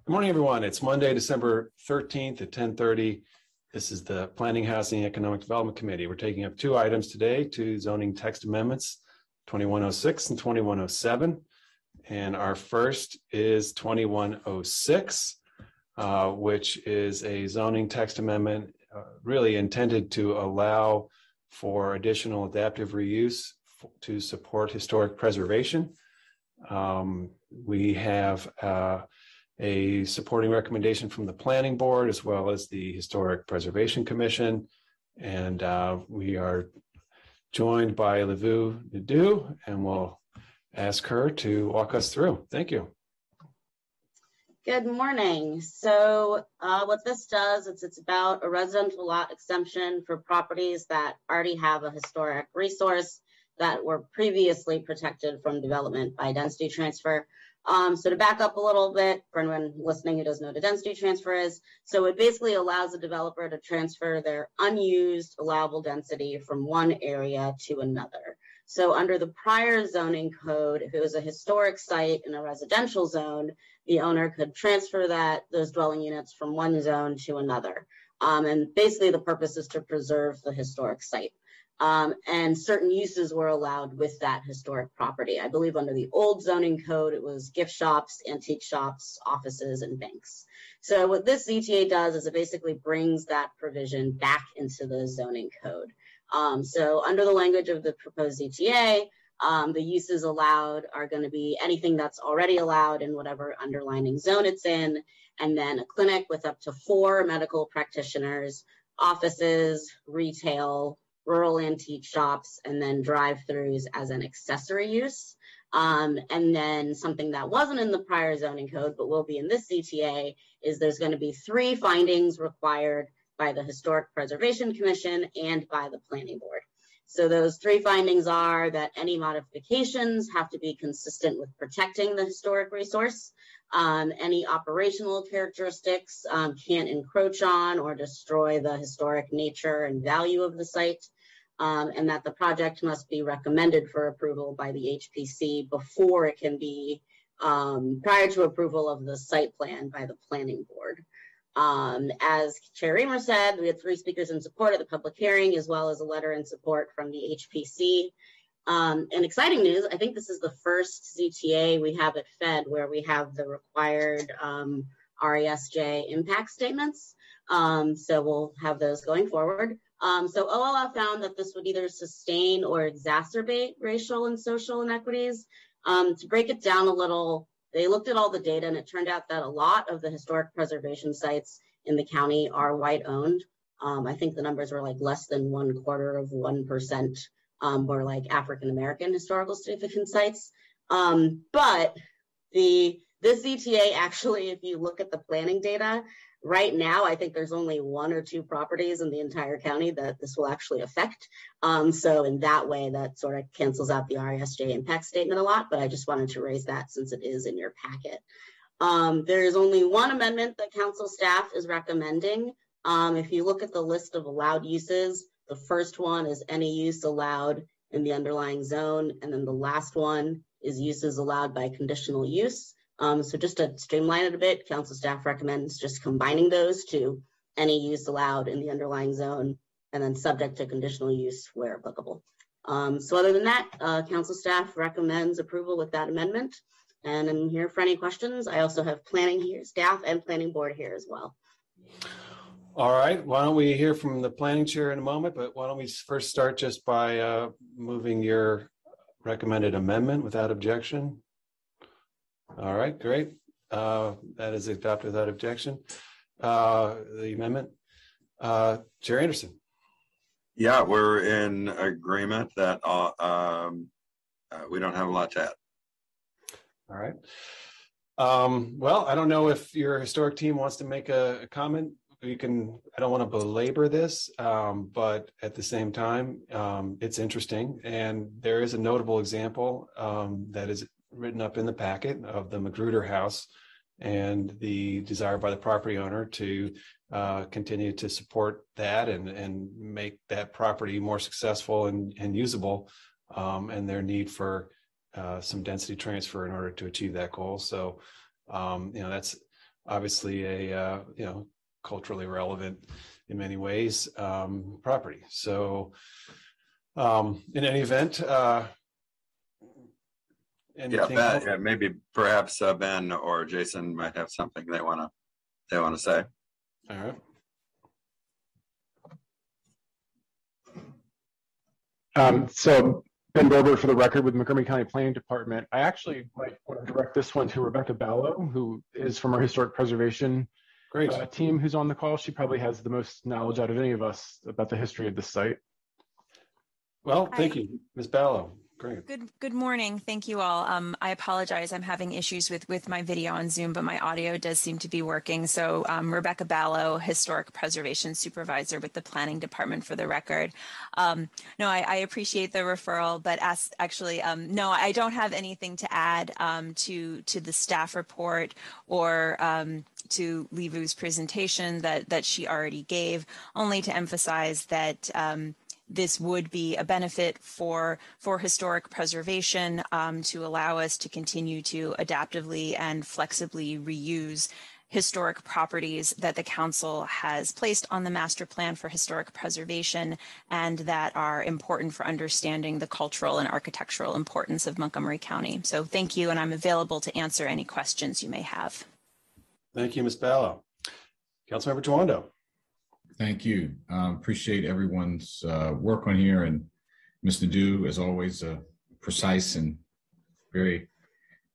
Good morning, everyone. It's Monday, December 13th at 10:30. This is the Planning, Housing, and Economic Development Committee. We're taking up two items today, two zoning text amendments, 2106 and 2107. And our first is 2106, which is a zoning text amendment really intended to allow for additional adaptive reuse to support historic preservation. We have a supporting recommendation from the Planning Board as well as the Historic Preservation Commission. And we are joined by Livu Nadeau, and we'll ask her to walk us through. Thank you. Good morning. So what this does is it's about a residential lot exemption for properties that already have a historic resource that were previously protected from development by density transfer. So to back up a little bit, for anyone listening who doesn't know what a density transfer is, so it basically allows a developer to transfer their unused allowable density from one area to another. So under the prior zoning code, if it was a historic site in a residential zone, the owner could transfer those dwelling units from one zone to another. And basically the purpose is to preserve the historic site. And certain uses were allowed with that historic property. I believe under the old zoning code, it was gift shops, antique shops, offices, and banks. So what this ZTA does is it basically brings that provision back into the zoning code. So under the language of the proposed ZTA, the uses allowed are going to be anything that's already allowed in whatever underlining zone it's in, and then a clinic with up to 4 medical practitioners, offices, retail, rural antique shops, and then drive-throughs as an accessory use. And then something that wasn't in the prior zoning code, but will be in this ZTA, is there's going to be 3 findings required by the Historic Preservation Commission and by the Planning Board. So those 3 findings are that any modifications have to be consistent with protecting the historic resource. Any operational characteristics can't encroach on or destroy the historic nature and value of the site. And that the project must be recommended for approval by the HPC before it can be, prior to approval of the site plan by the Planning Board. As Chair Reamer said, we had 3 speakers in support at the public hearing, as well as a letter in support from the HPC. And exciting news, I think this is the first ZTA we have at Fed where we have the required RESJ impact statements. So we'll have those going forward. So OLF found that this would either sustain or exacerbate racial and social inequities. To break it down a little, they looked at all the data and it turned out that a lot of the historic preservation sites in the county are white owned. I think the numbers were like less than 0.25% were like African-American historical significant sites. But this ZTA actually, if you look at the planning data, right now, I think there's only 1 or 2 properties in the entire county that this will actually affect. So in that way, that sort of cancels out the RESJ impact statement a lot, but I just wanted to raise that since it is in your packet. There's only 1 amendment that council staff is recommending. If you look at the list of allowed uses, the first one is any use allowed in the underlying zone, and then the last one is uses allowed by conditional use. So just to streamline it a bit, council staff recommends just combining those to any use allowed in the underlying zone and then subject to conditional use where applicable. So other than that, council staff recommends approval with that amendment. And I'm here for any questions. I also have planning here, staff and planning board here as well. All right, why don't we hear from the planning chair in a moment, but why don't we first start just by moving your recommended amendment without objection. All right, great. That is adopted without objection. The amendment. Chair Anderson. Yeah, we're in agreement that we don't have a lot to add. All right. Well, I don't know if your historic team wants to make a comment. I don't want to belabor this, but at the same time, it's interesting. And there is a notable example that is written up in the packet of the Magruder House and the desire by the property owner to continue to support that and make that property more successful and usable, and their need for some density transfer in order to achieve that goal. So, that's obviously a culturally relevant in many ways property. So in any event, maybe perhaps Ben or Jason might have something they want to say. All right. So Ben Berber for the record with Montgomery County Planning Department. I actually might want to direct this one to Rebecca Ballo, who is from our historic preservation team, who's on the call. She probably has the most knowledge out of any of us about the history of this site. Well, thank you, Ms. Ballo. Great. Good morning. Thank you all. I apologize. I'm having issues with my video on Zoom, but my audio does seem to be working. So Rebecca Ballo, Historic Preservation Supervisor with the Planning Department for the record. No, I appreciate the referral, but no, I don't have anything to add to the staff report or to Li-Vu's presentation that she already gave, only to emphasize that this would be a benefit for historic preservation to allow us to continue to adaptively and flexibly reuse historic properties that the council has placed on the master plan for historic preservation and that are important for understanding the cultural and architectural importance of Montgomery County. So thank you, and I'm available to answer any questions you may have. Thank you, Ms. Ballo. Councilmember Tawando. Thank you. Appreciate everyone's work on here, and Mr. Dew, as always, a precise and very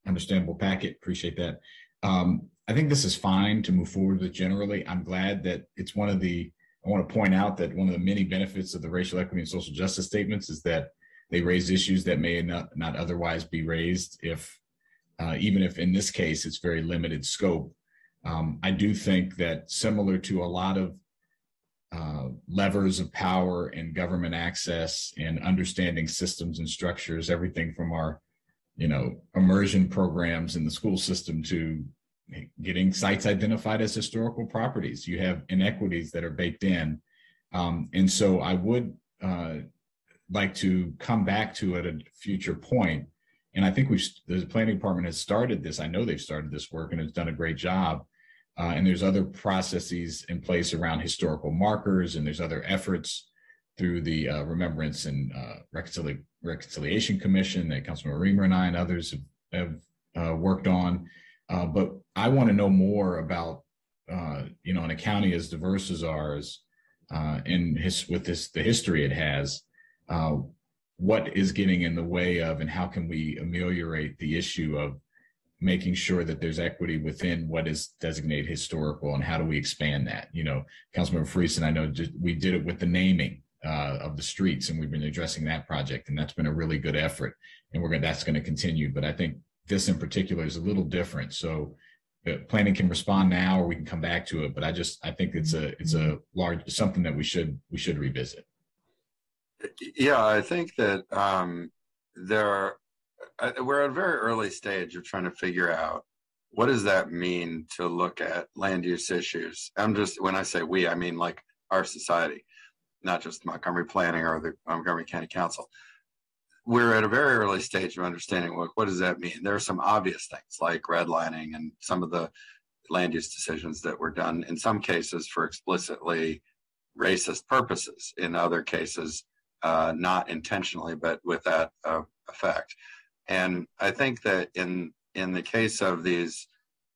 understandable packet. Appreciate that. I think this is fine to move forward with generally. I'm glad that it's I want to point out that one of the many benefits of the racial equity and social justice statements is that they raise issues that may not otherwise be raised even if in this case it's very limited scope. I do think that similar to a lot of levers of power and government access and understanding systems and structures, everything from our, immersion programs in the school system to getting sites identified as historical properties. You have inequities that are baked in. And so I would like to come back to at a future point. And I think the planning department has started this. I know they've started this work and has done a great job. And there's other processes in place around historical markers, and there's other efforts through the Remembrance and Reconciliation Commission that Councilmember Reamer and I and others have worked on. But I want to know more about, in a county as diverse as ours, the history it has, what is getting in the way of, and how can we ameliorate the issue of making sure that there's equity within what is designated historical, and how do we expand that? Councilmember Friesen, I know we did it with the naming of the streets, and we've been addressing that project, and that's been a really good effort, and that's going to continue. But I think this in particular is a little different. So planning can respond now, or we can come back to it. But I think it's a large something that we should revisit. Yeah, I think that we're at a very early stage of trying to figure out what does that mean to look at land use issues. When I say we, I mean like our society, not just Montgomery Planning or the Montgomery County Council. We're at a very early stage of understanding what does that mean. There are some obvious things like redlining and some of the land use decisions that were done in some cases for explicitly racist purposes, in other cases not intentionally but with that effect. And I think that in the case of these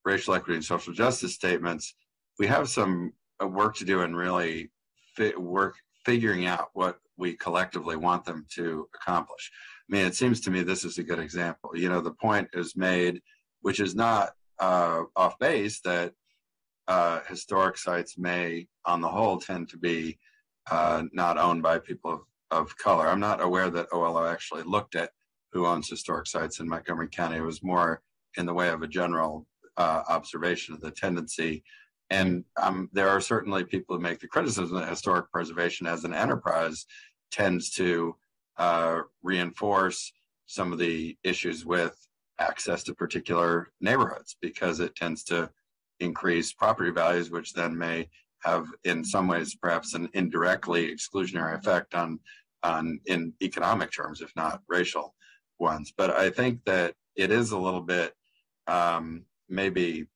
racial equity and social justice statements, we have some work to do in really figuring out what we collectively want them to accomplish. I mean, it seems to me this is a good example. The point is made, which is not off base, that historic sites may, on the whole, tend to be not owned by people of color. I'm not aware that OLO actually looked at who owns historic sites in Montgomery County. It was more in the way of a general observation of the tendency. And there are certainly people who make the criticism that historic preservation as an enterprise tends to reinforce some of the issues with access to particular neighborhoods, because it tends to increase property values, which then may have, in some ways, perhaps an indirectly exclusionary effect on in economic terms, if not racial ones. But I think that it is a little bit maybe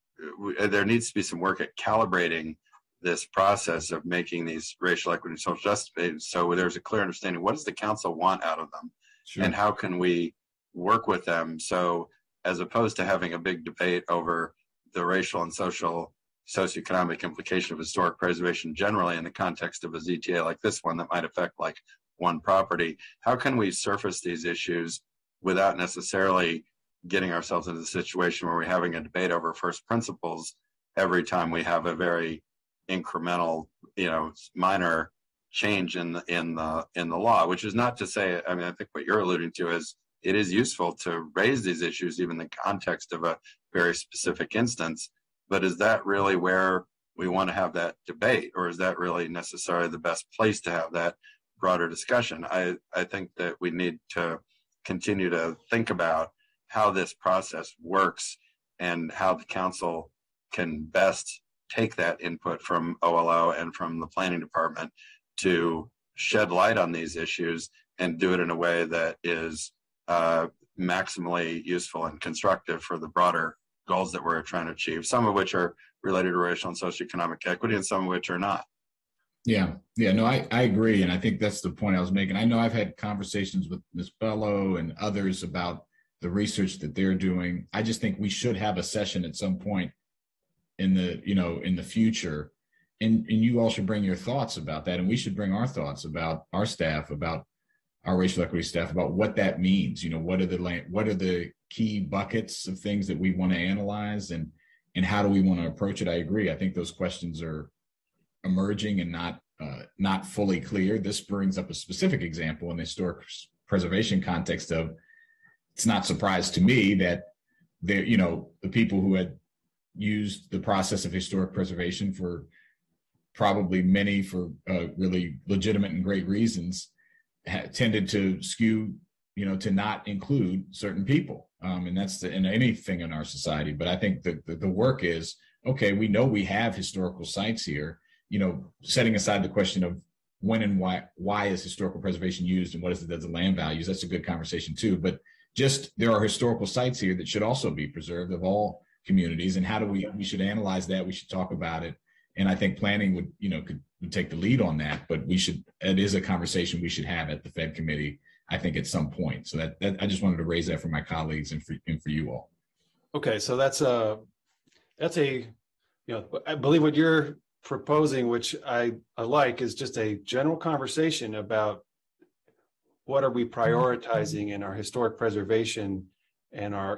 there needs to be some work at calibrating this process of making these racial equity and social justice debates, so there's a clear understanding, what does the council want out of them? Sure. And how can we work with them? So as opposed to having a big debate over the racial and socioeconomic implication of historic preservation generally in the context of a ZTA like this one that might affect like one property, how can we surface these issues without necessarily getting ourselves into the situation where we're having a debate over first principles every time we have a very incremental, minor change in the law? Which is not to say, I mean, I think what you're alluding to is it is useful to raise these issues even in the context of a very specific instance, but is that really where we want to have that debate, or is that really necessarily the best place to have that broader discussion? I think that we need to continue to think about how this process works and how the council can best take that input from OLO and from the planning department to shed light on these issues and do it in a way that is maximally useful and constructive for the broader goals that we're trying to achieve, some of which are related to racial and socioeconomic equity and some of which are not. No, I agree. And I think that's the point I was making. I know I've had conversations with Ms. Bello and others about the research that they're doing. I just think we should have a session at some point in the future. And you all should bring your thoughts about that. And we should bring our thoughts about our staff, about our racial equity staff, about what that means. What are the key buckets of things that we want to analyze, and how do we want to approach it? I agree. I think those questions are emerging and not fully clear. This brings up a specific example in the historic preservation context of, it's not surprise to me that the people who had used the process of historic preservation for probably many for really legitimate and great reasons tended to skew, to not include certain people. And that's in anything in our society. But I think the work is, okay, we know we have historical sites here, setting aside the question of when and why is historical preservation used and what is it as the land values. That's a good conversation too. But just there are historical sites here that should also be preserved of all communities. And how do we should analyze that. We should talk about it. And I think planning would take the lead on that, but it is a conversation we should have at the Fed committee, I think, at some point. So that I just wanted to raise that for my colleagues and for you all. Okay. So that's I believe what you're proposing, which I like, is just a general conversation about what are we prioritizing in our historic preservation and our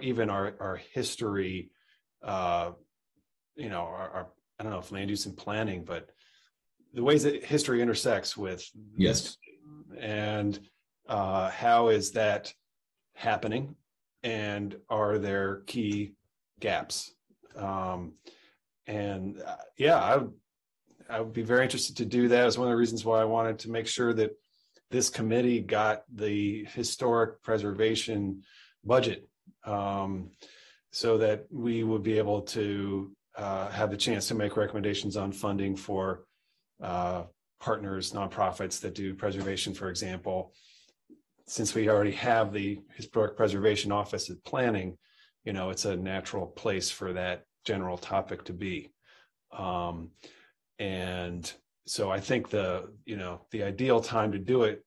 history, our I don't know if land use and planning, but the ways that history intersects with yes, and how is that happening, and are there key gaps? I would be very interested to do that. It's one of the reasons why I wanted to make sure that this committee got the historic preservation budget, so that we would be able to have the chance to make recommendations on funding for partners, nonprofits that do preservation, for example. Since we already have the Historic Preservation Office at planning, it's a natural place for that general topic to be. And so I think the ideal time to do it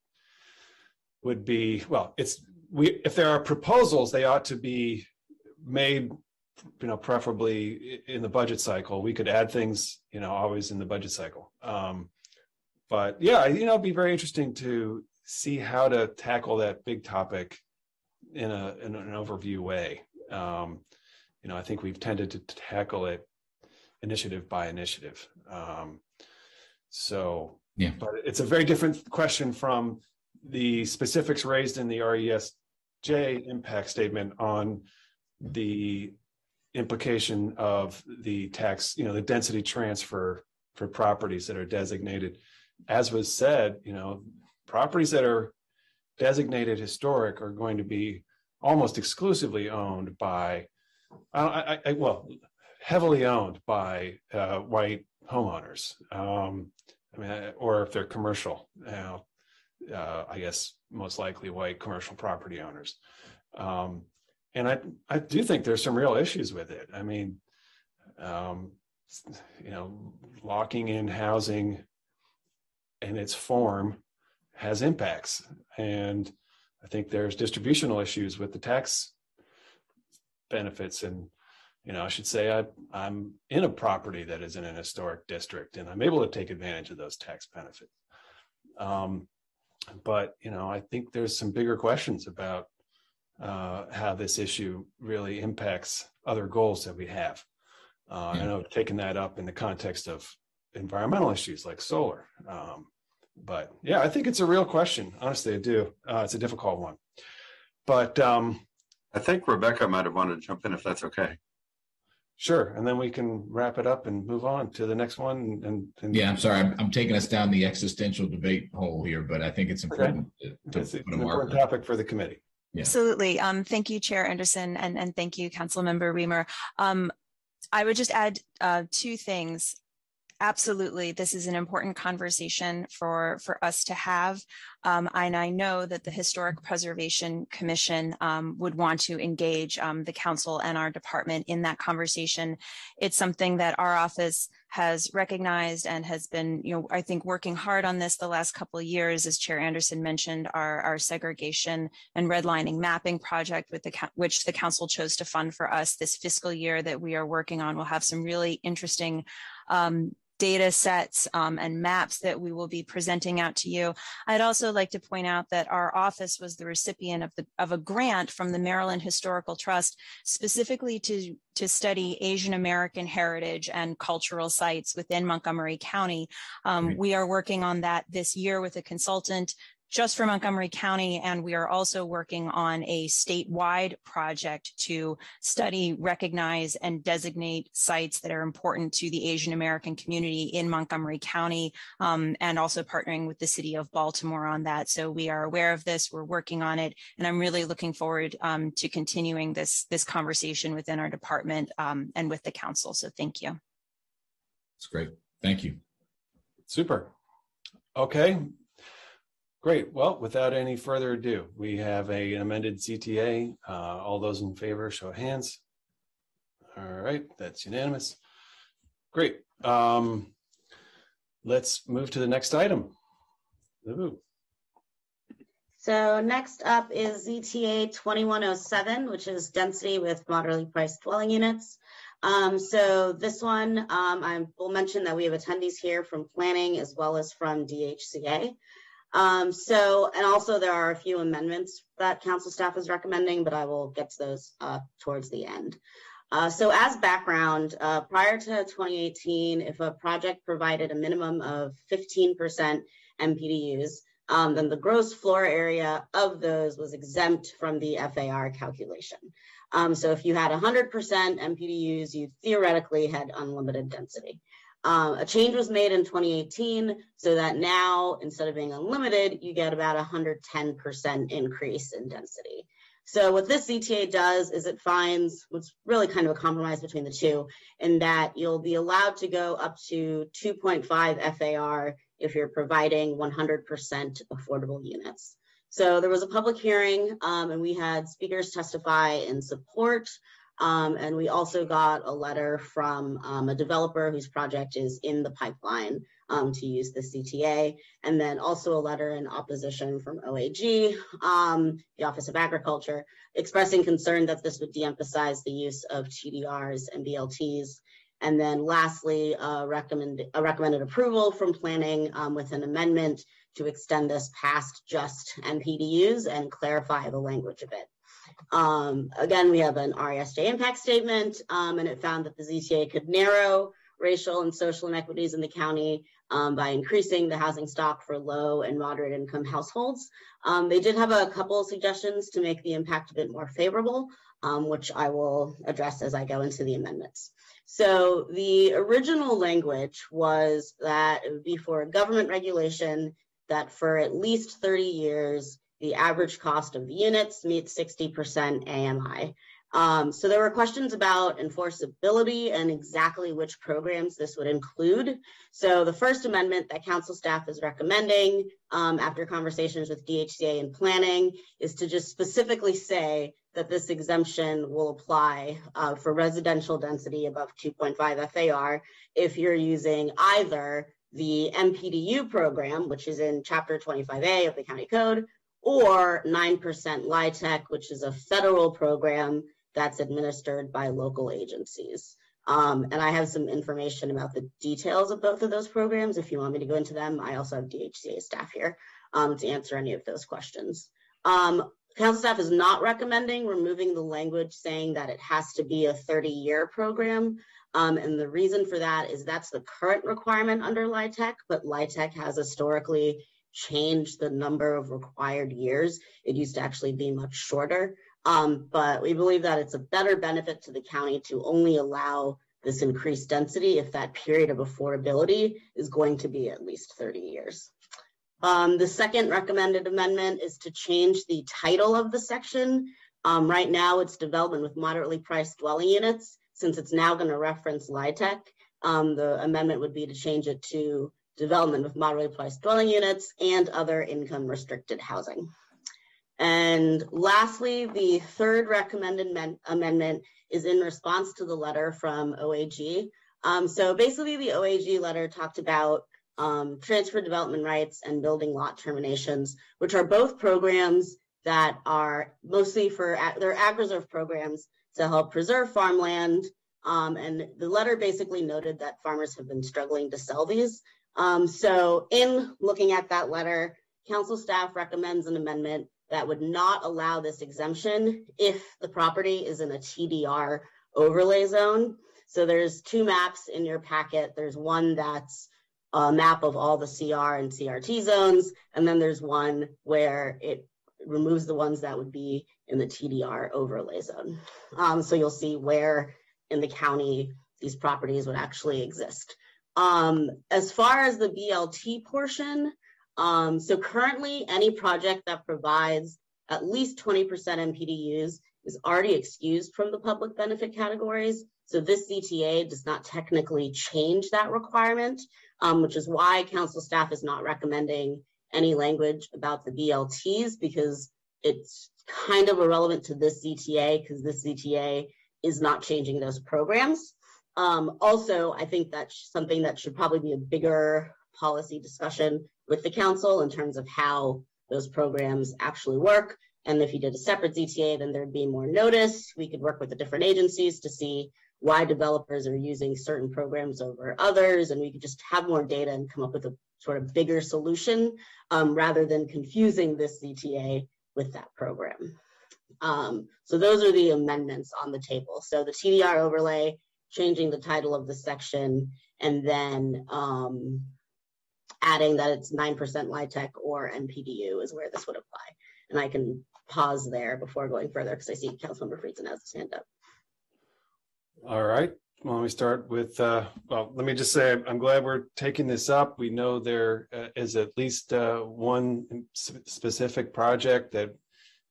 would be, if there are proposals, they ought to be made, preferably in the budget cycle. We could add things, always in the budget cycle. But yeah, it'd be very interesting to see how to tackle that big topic in an overview way. I think we've tended to tackle it initiative by initiative. But it's a very different question from the specifics raised in the RESJ impact statement on the implication of the tax, the density transfer for properties that are designated. As was said, properties that are designated historic are going to be almost exclusively owned by, heavily owned by white homeowners. Or if they're commercial, I guess most likely white commercial property owners. And I do think there's some real issues with it. locking in housing in its form has impacts. And I think there's distributional issues with the tax benefits. And, I should say I'm in a property that is in an historic district and I'm able to take advantage of those tax benefits. But, I think there's some bigger questions about how this issue really impacts other goals that we have. I know taking that up in the context of environmental issues like solar. But yeah, I think it's a real question. Honestly, I do. It's a difficult one. But I think Rebecca might have wanted to jump in if that's okay. Sure. And then we can wrap it up and move on to the next one. And yeah, I'm sorry. I'm taking us down the existential debate hole here, but I think it's important to it's an important topic for the committee. Yeah. Absolutely. Thank you, Chair Anderson, and thank you, Councilmember Reamer. I would just add two things. Absolutely, this is an important conversation for us to have. And I know that the Historic Preservation Commission would want to engage the council and our department in that conversation. It's something that our office has recognized and has been, I think, working hard on this the last couple of years. As Chair Anderson mentioned, our segregation and redlining mapping project, which the council chose to fund for us this fiscal year that we are working on, will have some really interesting data sets and maps that we will be presenting out to you. I'd also like to point out that our office was the recipient of a grant from the Maryland Historical Trust specifically to study Asian American heritage and cultural sites within Montgomery County. We are working on that this year with a consultant just for Montgomery County, and we are also working on a statewide project to study, recognize, and designate sites that are important to the Asian American community in Montgomery County, and also partnering with the city of Baltimore on that. So we are aware of this, we're working on it, and I'm really looking forward to continuing this conversation within our department and with the council. So thank you. That's great. Thank you. Super. Okay. Great. Well, without any further ado, we have an amended CTA. All those in favor, show of hands. All right, that's unanimous. Great. Let's move to the next item. Ooh. So next up is ZTA 2107, which is density with moderately priced dwelling units. So this one, I will mention that we have attendees here from planning as well as from DHCA. And also there are a few amendments that council staff is recommending, but I will get to those towards the end. So as background, prior to 2018, if a project provided a minimum of 15% MPDUs, then the gross floor area of those was exempt from the FAR calculation. So if you had 100% MPDUs, you theoretically had unlimited density. A change was made in 2018 so that now, instead of being unlimited, you get about 110% increase in density. So what this CTA does is it finds what's really kind of a compromise between the two, in that you'll be allowed to go up to 2.5 FAR if you're providing 100% affordable units. So there was a public hearing and we had speakers testify in support. And we also got a letter from a developer whose project is in the pipeline to use the CTA, and then also a letter in opposition from OAG, the Office of Agriculture, expressing concern that this would de-emphasize the use of TDRs and BLTs. And then lastly, recommended approval from planning with an amendment to extend this past just MPDUs and clarify the language of it. Again, we have an RESJ impact statement, and it found that the ZTA could narrow racial and social inequities in the county by increasing the housing stock for low and moderate income households. They did have a couple of suggestions to make the impact a bit more favorable, which I will address as I go into the amendments. So the original language was that it would be for a government regulation that for at least 30 years, the average cost of the units meets 60% AMI. So there were questions about enforceability and exactly which programs this would include. So the first amendment that council staff is recommending after conversations with DHCA and planning is to just specifically say that this exemption will apply for residential density above 2.5 FAR if you're using either the MPDU program, which is in Chapter 25A of the County Code, or 9% LIHTC, which is a federal program that's administered by local agencies. And I have some information about the details of both of those programs if you want me to go into them. I also have DHCA staff here to answer any of those questions. Council staff is not recommending removing the language saying that it has to be a 30-year program. And the reason for that is that's the current requirement under LIHTC, but LIHTC has historically changed the number of required years. It used to actually be much shorter. But we believe that it's a better benefit to the county to only allow this increased density if that period of affordability is going to be at least 30 years. The second recommended amendment is to change the title of the section. Right now it's development with moderately priced dwelling units. Since it's now going to reference LIHTC, the amendment would be to change it to development with moderately priced dwelling units and other income restricted housing. And lastly, the third recommended amendment is in response to the letter from OAG. So basically the OAG letter talked about transfer development rights and building lot terminations, which are both programs that are mostly they're ag reserve programs to help preserve farmland. And the letter basically noted that farmers have been struggling to sell these. So in looking at that letter, council staff recommends an amendment that would not allow this exemption if the property is in a TDR overlay zone. So there's two maps in your packet. There's one that's a map of all the CR and CRT zones, and then there's one where it removes the ones that would be in the TDR overlay zone. So you'll see where in the county these properties would actually exist. As far as the BLT portion, so currently any project that provides at least 20% MPDUs is already excused from the public benefit categories. So this CTA does not technically change that requirement, which is why council staff is not recommending any language about the BLTs, because it's kind of irrelevant to this CTA because this CTA is not changing those programs. Also, I think that's something that should probably be a bigger policy discussion with the council in terms of how those programs actually work. And if you did a separate CTA, then there'd be more notice. We could work with the different agencies to see why developers are using certain programs over others, and we could just have more data and come up with a sort of bigger solution rather than confusing this CTA with that program. So those are the amendments on the table. So the TDR overlay, changing the title of the section, and then adding that it's 9% LIHTC or MPDU is where this would apply. And I can pause there before going further because I see Councilmember Friedson has his hand up. All right. Well, let me start with, well, let me just say, I'm glad we're taking this up. We know there is at least one specific project that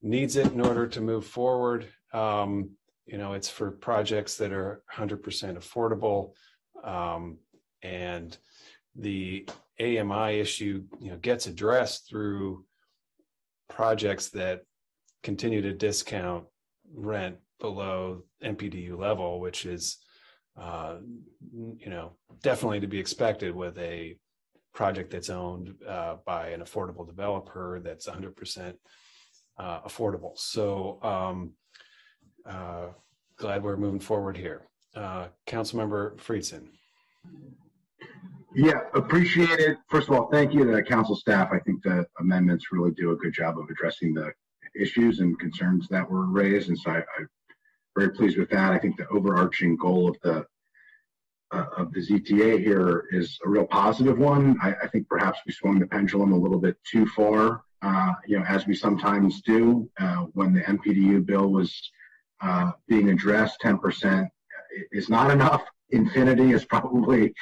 needs it in order to move forward. You know, it's for projects that are 100% affordable. And the AMI issue, you know, gets addressed through projects that continue to discount rent below MPDU level, which is, you know, definitely to be expected with a project that's owned by an affordable developer that's 100% affordable. So glad we're moving forward here. Councilmember Friedson. Yeah, appreciate it. First of all, thank you to the council staff. I think the amendments really do a good job of addressing the issues and concerns that were raised, and so I'm very pleased with that. I think the overarching goal of the ZTA here is a real positive one. I think perhaps we swung the pendulum a little bit too far, you know, as we sometimes do. When the MPDU bill was being addressed, 10% is not enough. Infinity is probably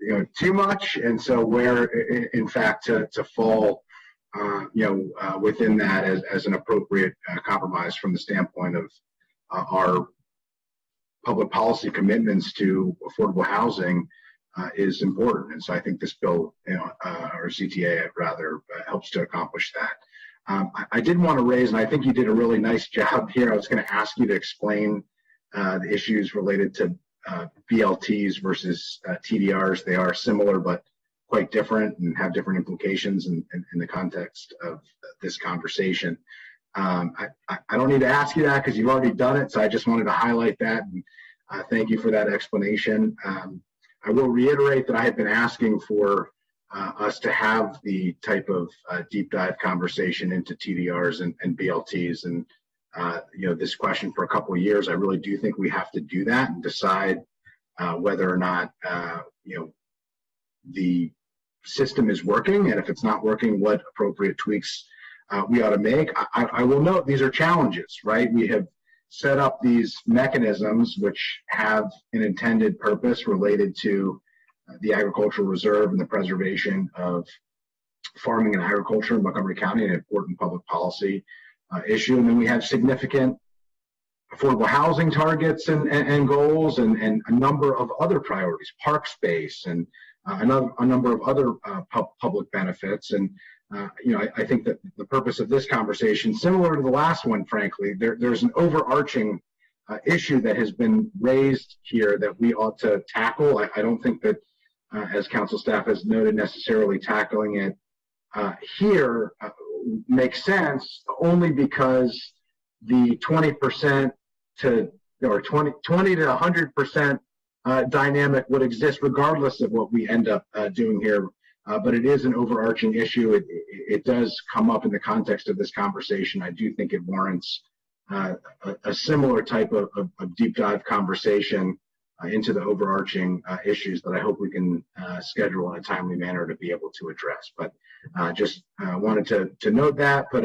you know, too much, and so where in fact to fall you know, within that as an appropriate compromise from the standpoint of our public policy commitments to affordable housing is important. And so I think this bill, you know, or CTA rather, helps to accomplish that. I did want to raise, and I think you did a really nice job here. I was going to ask you to explain the issues related to BLTs versus TDRs. They are similar, but quite different and have different implications in the context of this conversation. I don't need to ask you that because you've already done it, so I just wanted to highlight that, and thank you for that explanation. I will reiterate that I have been asking for us to have the type of deep dive conversation into TDRs and BLTs, and this question for a couple of years. I really do think we have to do that and decide whether or not the system is working, and if it's not working, what appropriate tweaks we ought to make. I will note these are challenges, right? We have set up these mechanisms which have an intended purpose related to the agricultural reserve and the preservation of farming and agriculture in Montgomery County, an important public policy issue. And then we have significant affordable housing targets and goals, and a number of other priorities, park space, and a number of other public benefits. And I think that the purpose of this conversation, similar to the last one, frankly, there's an overarching issue that has been raised here that we ought to tackle. I don't think that, as council staff has noted, necessarily tackling it here makes sense, only because the 20% to 20 to 100% dynamic would exist regardless of what we end up doing here. But it is an overarching issue. It does come up in the context of this conversation. I do think it warrants a similar type of deep dive conversation into the overarching issues that I hope we can schedule in a timely manner to be able to address. But just wanted to note that, put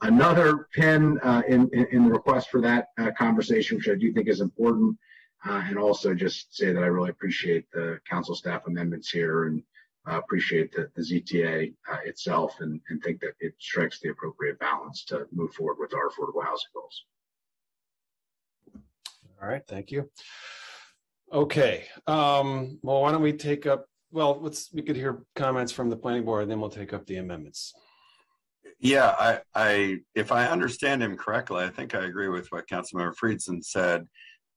another pin in the request for that conversation, which I do think is important, and also just say that I really appreciate the council staff amendments here, and appreciate the ZTA itself, and think that it strikes the appropriate balance to move forward with our affordable housing goals. All right, thank you. Okay, well, why don't we take up, we could hear comments from the planning board, and then we'll take up the amendments. Yeah, if I understand him correctly, I think I agree with what Councilmember Friedson said.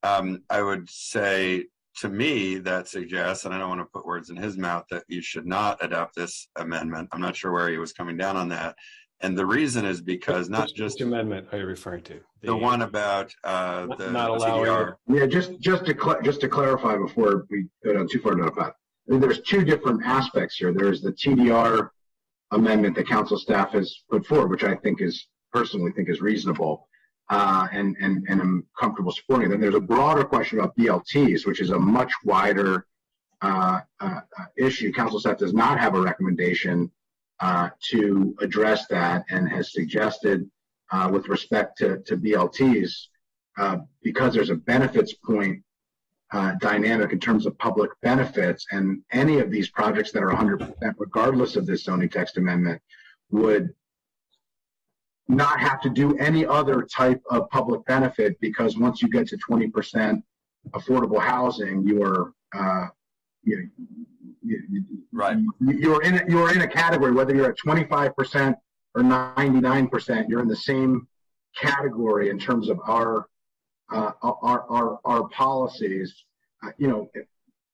I would say, to me, that suggests, and I don't want to put words in his mouth, that you should not adopt this amendment. I'm not sure where he was coming down on that. And the reason is because not just... Which amendment are you referring to? The one about the not allowing TDR. Yeah, just to clarify before we go down too far down the path, I mean, there's two different aspects here. There's the TDR amendment that council staff has put forward, which I personally think is reasonable. And I'm comfortable supporting. Then there's a broader question about BLTs, which is a much wider issue. Council staff does not have a recommendation to address that, and has suggested with respect to BLTs, because there's a benefits point dynamic in terms of public benefits, and any of these projects that are 100%, regardless of this zoning text amendment, would not have to do any other type of public benefit, because once you get to 20% affordable housing, you're in a category, whether you're at 25% or 99%, you're in the same category in terms of our policies.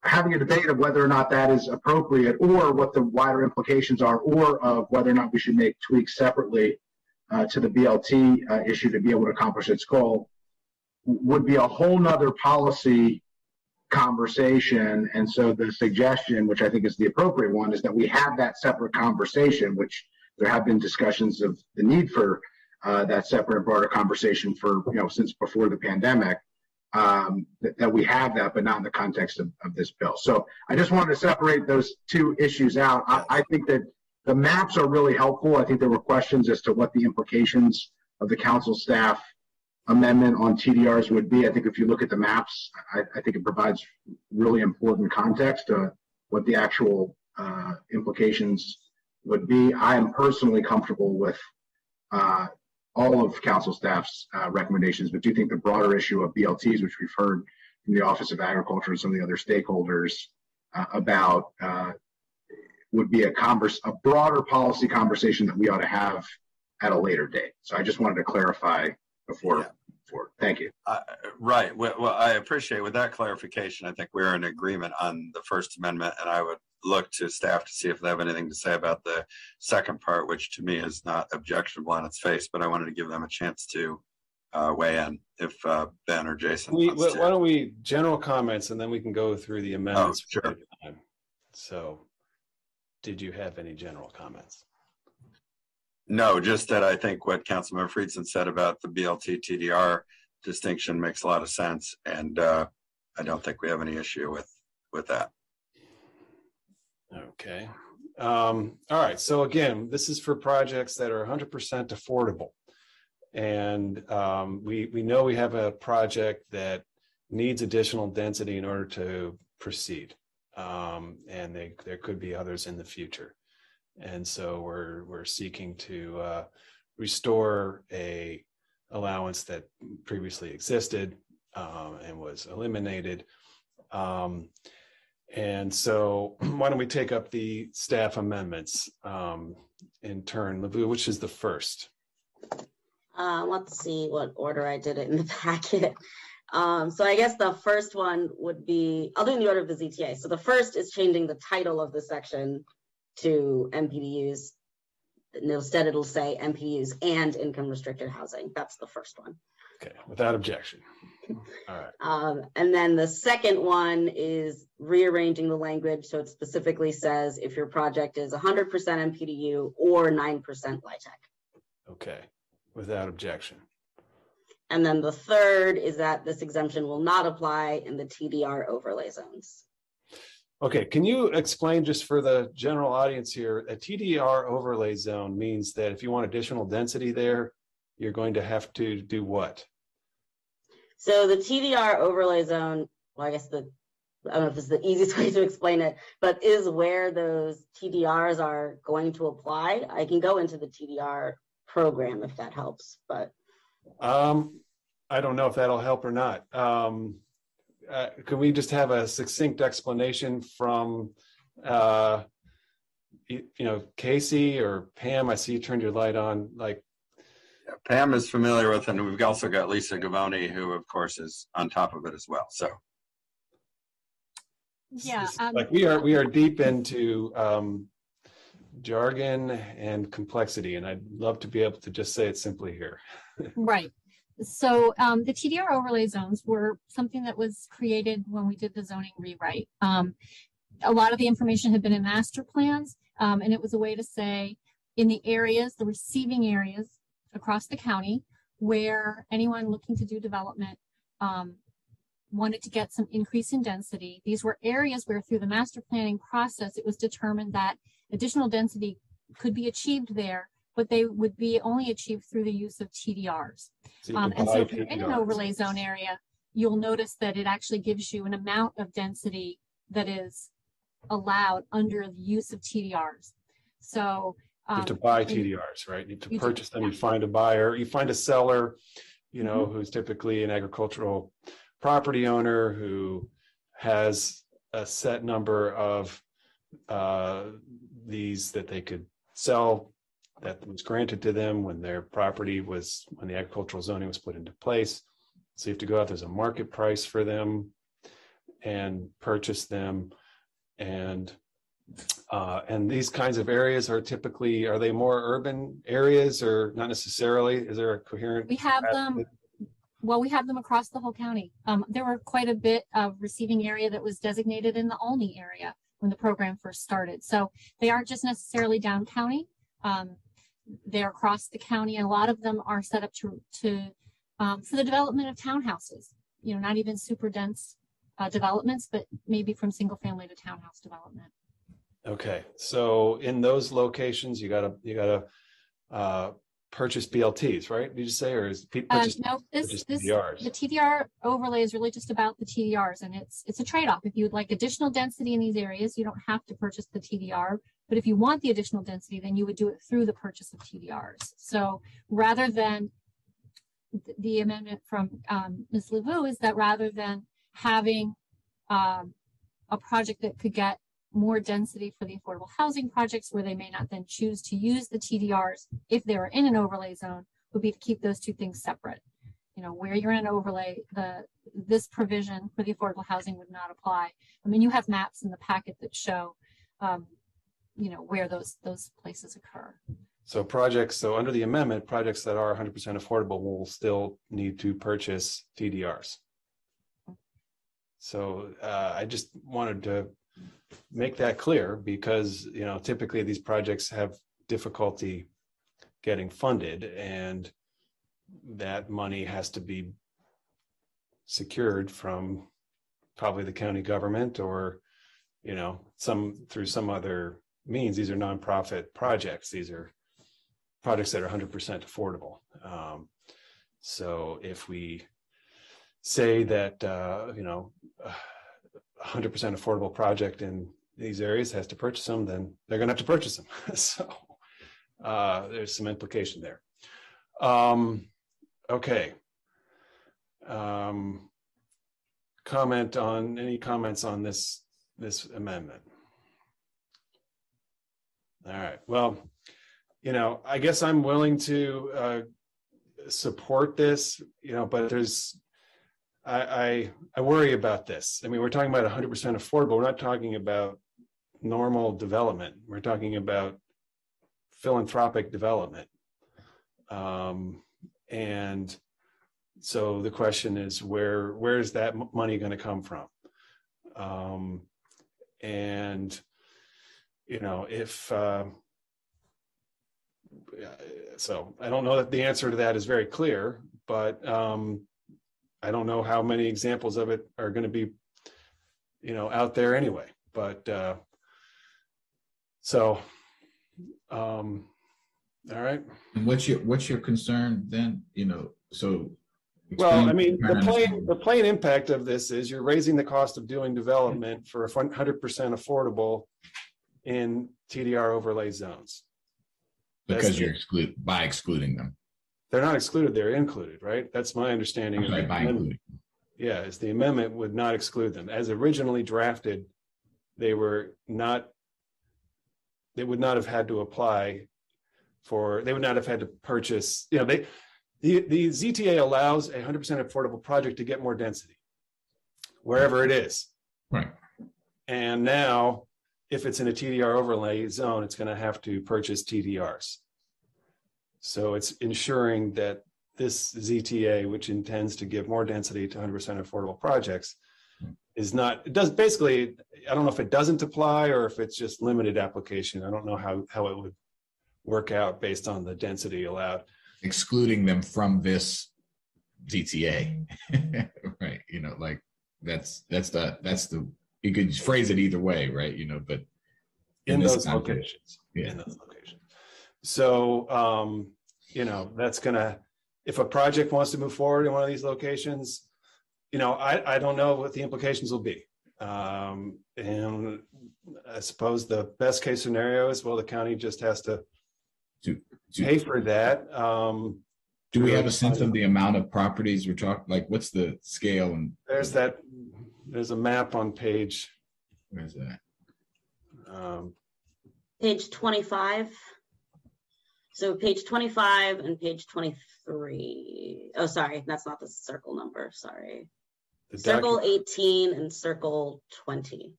Having a debate of whether or not that is appropriate, or what the wider implications are, or of whether or not we should make tweaks separately to the BLT issue to be able to accomplish its goal, would be a whole nother policy conversation. And so the suggestion, which I think is the appropriate one, is that we have that separate conversation, which there have been discussions of the need for that separate and broader conversation for, since before the pandemic, that we have that, but not in the context of this bill. So I just wanted to separate those two issues out. I think that the maps are really helpful. I think there were questions as to what the implications of the council staff amendment on TDRs would be. I think if you look at the maps, I think it provides really important context to what the actual implications would be. I am personally comfortable with all of council staff's recommendations, but do think the broader issue of BLTs, which we've heard from the Office of Agriculture and some of the other stakeholders about, would be a broader policy conversation that we ought to have at a later date. So I just wanted to clarify before. Yeah. Thank you. Right. Well, I appreciate with that clarification. I think we're in agreement on the First Amendment, and I would look to staff to see if they have anything to say about the second part, which to me is not objectionable on its face, but I wanted to give them a chance to weigh in if Ben or Jason wants to. Why don't we general comments and then we can go through the amendments. Oh, sure. So did you have any general comments? No, just that I think what Councilmember Friedson said about the BLT TDR distinction makes a lot of sense, and I don't think we have any issue with that. Okay. All right. So again, this is for projects that are 100% affordable, and we know we have a project that needs additional density in order to proceed, and there could be others in the future. And so we're seeking to restore a allowance that previously existed and was eliminated. And so why don't we take up the staff amendments in turn. Lavu, which is the first? Let's see what order I did it in the packet. So I guess the first one would be, I'll do in the order of the ZTA. So the first is changing the title of the section to MPDUs. Instead, it'll say MPDUs and income restricted housing. That's the first one. Okay, without objection. All right. And then the second one is rearranging the language so it specifically says if your project is 100% MPDU or 9% LIHTC. Okay, without objection. And then the third is that this exemption will not apply in the TDR overlay zones. Okay, can you explain just for the general audience here, a TDR overlay zone means that if you want additional density there, you're going to have to do what? So the TDR overlay zone, well, I guess I don't know if this is the easiest way to explain it, but is where those TDRs are going to apply. I can go into the TDR program if that helps, but. I don't know if that'll help or not. Could we just have a succinct explanation from, Casey or Pam? I see you turned your light on. Like, yeah, Pam is familiar with, and we've also got Lisa Gavoni, who of course is on top of it as well. So, yeah, like we are deep into jargon and complexity, and I'd love to be able to just say it simply here. Right. So the TDR overlay zones were something that was created when we did the zoning rewrite. A lot of the information had been in master plans, and it was a way to say in the areas, the receiving areas across the county, where anyone looking to do development wanted to get some increase in density. These were areas where through the master planning process, it was determined that additional density could be achieved there, but they would be only achieved through the use of TDRs. And so if you're in an overlay zone area, you'll notice that it actually gives you an amount of density that is allowed under the use of TDRs. So you have to buy TDRs, right? You have to purchase them, you find a buyer, you find a seller, who's typically an agricultural property owner who has a set number of these that they could sell that was granted to them when their property was, when the agricultural zoning was put into place. So you have to go out, there's a market price for them and purchase them. And these kinds of areas are typically, are they more urban areas or not necessarily? Is there a coherent? We have them, well, we have them across the whole county. There were quite a bit of receiving area that was designated in the Olney area when the program first started. So they aren't just necessarily down county. They're across the county, and a lot of them are set up for the development of townhouses, not even super dense developments, but maybe from single family to townhouse development. Okay, so in those locations, you gotta purchase BLTs, right? Did you say, or is purchase? No, TDRs? The TDR overlay is really just about the TDRs, and it's a trade-off. If you would like additional density in these areas, you don't have to purchase the TDR. But if you want the additional density, then you would do it through the purchase of TDRs. So rather than the amendment from Ms. Lavu is that rather than having a project that could get more density for the affordable housing projects where they may not then choose to use the TDRs if they were in an overlay zone would be to keep those two things separate. You know, where you're in an overlay, this provision for the affordable housing would not apply. I mean, you have maps in the packet that show, you know, where those places occur. So under the amendment, projects that are 100% affordable will still need to purchase TDRs. So I just wanted to make that clear because, you know, typically these projects have difficulty getting funded, and that money has to be secured from probably the county government or, you know, through some other means. These are nonprofit projects. These are projects that are 100% affordable. So if we say that, you know, 100% affordable project in these areas has to purchase them, then they're going to have to purchase them. So there's some implication there. Okay. Any comments on this amendment? All right. Well, you know, I guess I'm willing to support this, you know, but I worry about this. I mean, we're talking about 100% affordable. We're not talking about normal development. We're talking about philanthropic development. And so the question is, where is that money going to come from? And, you know, so I don't know that the answer to that is very clear, but I don't know how many examples of it are going to be, you know, out there anyway. But all right. And what's your concern then? You know, so. Well, I mean, the plain impact of this is you're raising the cost of doing development for 100% affordable in TDR overlay zones. Because you're excluding them. They're not excluded, they're included, right? That's my understanding. By including. Yeah, is the amendment would not exclude them. As originally drafted, they would not have had to apply for, they would not have had to purchase, you know, the ZTA allows a 100% affordable project to get more density, wherever it is. Right. And now, if it's in a TDR overlay zone, it's going to have to purchase TDRs. So it's ensuring that this ZTA, which intends to give more density to 100% affordable projects, is not, it does basically, I don't know if it doesn't apply or if it's just limited application. I don't know how it would work out based on the density allowed. Excluding them from this ZTA, right? You know, like that's the, you could phrase it either way, right? You know, but in those locations, yeah. In those locations. So, you know, that's gonna, if a project wants to move forward in one of these locations, you know, I don't know what the implications will be. And I suppose the best case scenario is, well, the county just has to pay for that. Do we have a sense of the amount of properties we're talking? Like, what's the scale? And there's a map on page. Where's that? Page 25. So page 25 and page 23. Oh, sorry, that's not the circle number. Sorry. Circle 18 and circle 20.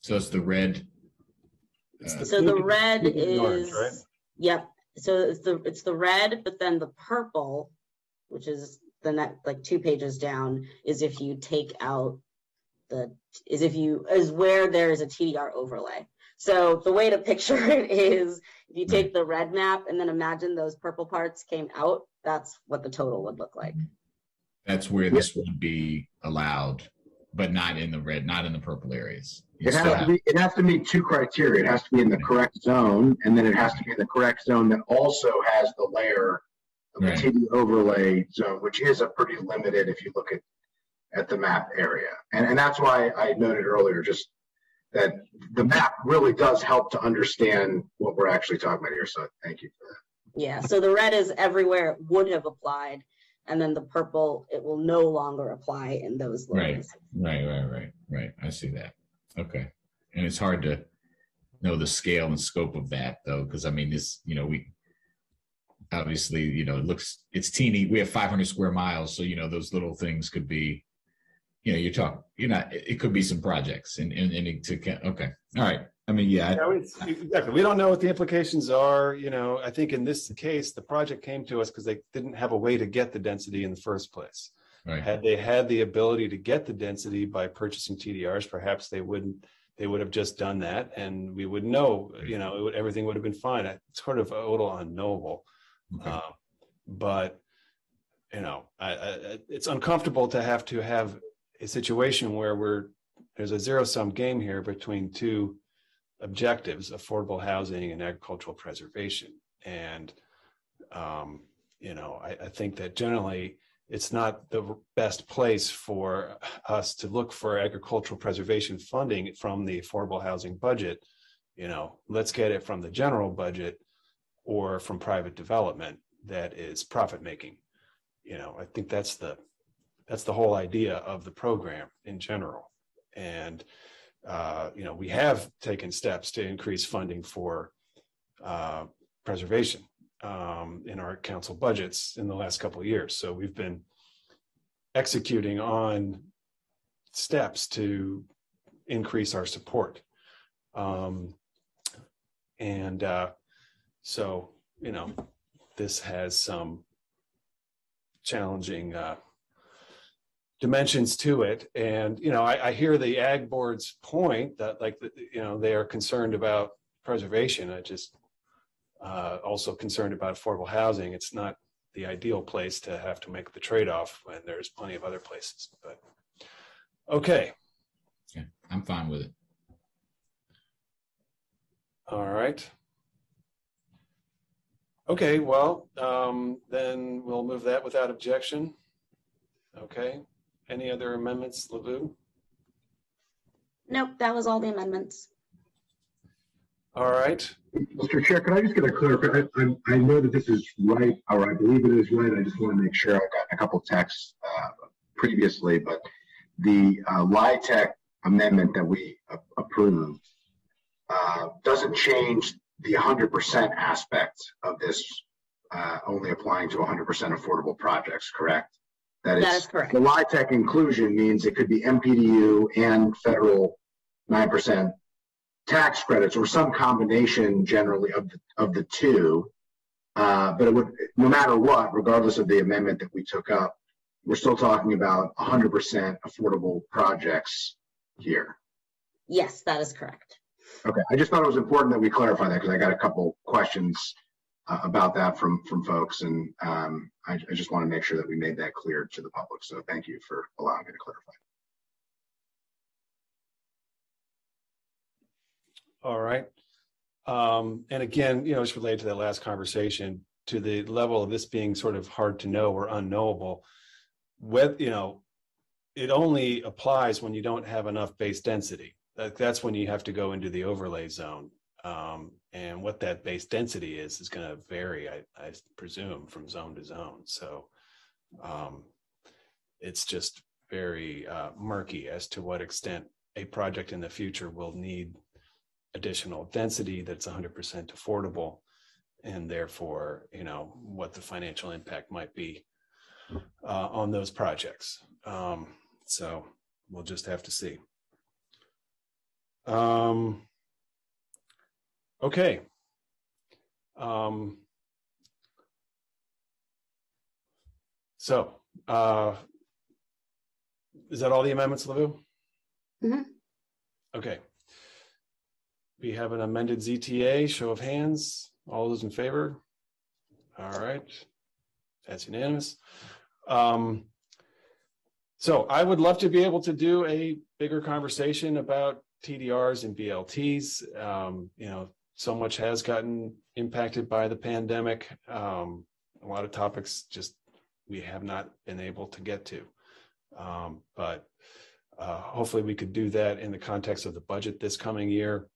So it's the red. So the red is orange, right? Yep. So it's the red, but then the purple, which is the next, like 2 pages down, is if you take out is where there is a TDR overlay. So the way to picture it is if you take the red map and then imagine those purple parts came out, that's what the total would look like. That's where this would be allowed, but not in the red, not in the purple areas. It has to meet 2 criteria. It has to be in the correct zone, and then it has to be in the correct zone that also has the layer of the TD overlay zone, which is a pretty limited if you look at the map area. And that's why I noted earlier just that the map really does help to understand what we're actually talking about here. So thank you for that. Yeah, so the red is everywhere it would have applied, and then the purple, it will no longer apply in those locations. Right. I see that. Okay. And it's hard to know the scale and scope of that, though, because I mean, this, we obviously, it's teeny. We have 500 square miles, so those little things could be, it could be some projects, okay, all right. I mean, exactly. We don't know what the implications are. I think in this case, the project came to us because they didn't have a way to get the density in the first place. Right. Had they had the ability to get the density by purchasing TDRs, perhaps they would have just done that, and we would know, everything would have been fine. It's sort of a little unknowable. Okay. But it's uncomfortable to have a situation where there's a zero-sum game here between two objectives: affordable housing and agricultural preservation. And I think that generally it's not the best place for us to look for agricultural preservation funding from the affordable housing budget. Let's get it from the general budget or from private development that is profit making. I think that's the whole idea of the program in general. And we have taken steps to increase funding for preservation in our council budgets in the last couple of years. So we've been executing on steps to increase our support. So, this has some challenging dimensions to it. And, I hear the Ag Board's point that they are concerned about preservation. I just also concerned about affordable housing. It's not the ideal place to have to make the trade-off when there's plenty of other places, but okay. Yeah, I'm fine with it. All right. Okay, well, then we'll move that without objection. Okay. Any other amendments, LeVou? Nope, that was all the amendments. All right. Mr. Chair, can I just get a clarification? I know that this is right, or I believe it is right. I just want to make sure. I've got a couple texts previously, but the LIHTC amendment that we approved doesn't change the 100% aspect of this only applying to 100% affordable projects, correct? That is correct. The LIHTC inclusion means it could be MPDU and federal 9% tax credits, or some combination generally of the two. But it would, no matter what, regardless of the amendment that we took up, we're still talking about 100% affordable projects here. Yes, that is correct. Okay, I just thought it was important that we clarify that, because I got a couple questions about that from folks, and I just want to make sure that we made that clear to the public. So thank you for allowing me to clarify. All right. And again, it's related to that last conversation, to the level of this being sort of hard to know or unknowable. It only applies when you don't have enough base density. That's when you have to go into the overlay zone. And what that base density is going to vary, I presume, from zone to zone. So it's just very murky as to what extent a project in the future will need additional density that's 100% affordable, and therefore, what the financial impact might be on those projects. So we'll just have to see. Okay. So is that all the amendments, LeVou? Mm-hmm. Okay. We have an amended ZTA. Show of hands. All those in favor? All right. That's unanimous. So I would love to be able to do a bigger conversation about TDRs and BLTs. So much has gotten impacted by the pandemic. A lot of topics just we have not been able to get to. But hopefully we could do that in the context of the budget this coming year.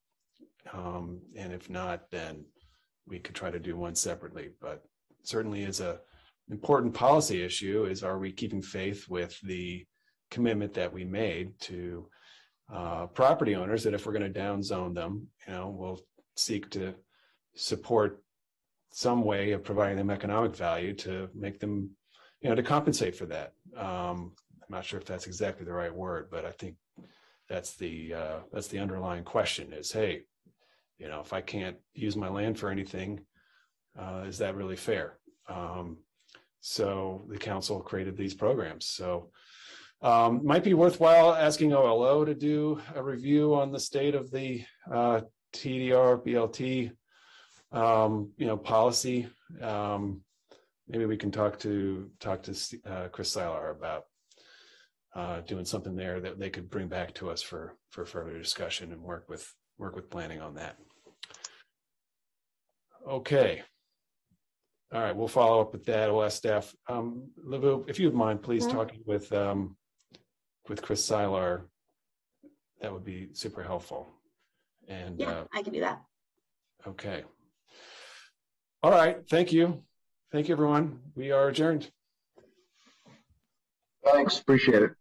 And if not, then we could try to do one separately. But certainly is a important policy issue is, are we keeping faith with the commitment that we made to property owners that if we're going to downzone them, we'll seek to support some way of providing them economic value to make them, to compensate for that. I'm not sure if that's exactly the right word, but I think that's the underlying question is, hey, if I can't use my land for anything, is that really fair? So the council created these programs. So might be worthwhile asking OLO to do a review on the state of the TDR BLT policy. Maybe we can talk to Chris Seiler about doing something there that they could bring back to us for further discussion and work with planning on that. Okay. All right, we'll follow up with that. We'll ask staff. Livu, if you would mind, please talking with Chris Seiler, that would be super helpful. And yeah, I can do that. Okay. All right. Thank you. Thank you, everyone. We are adjourned. Thanks. Appreciate it.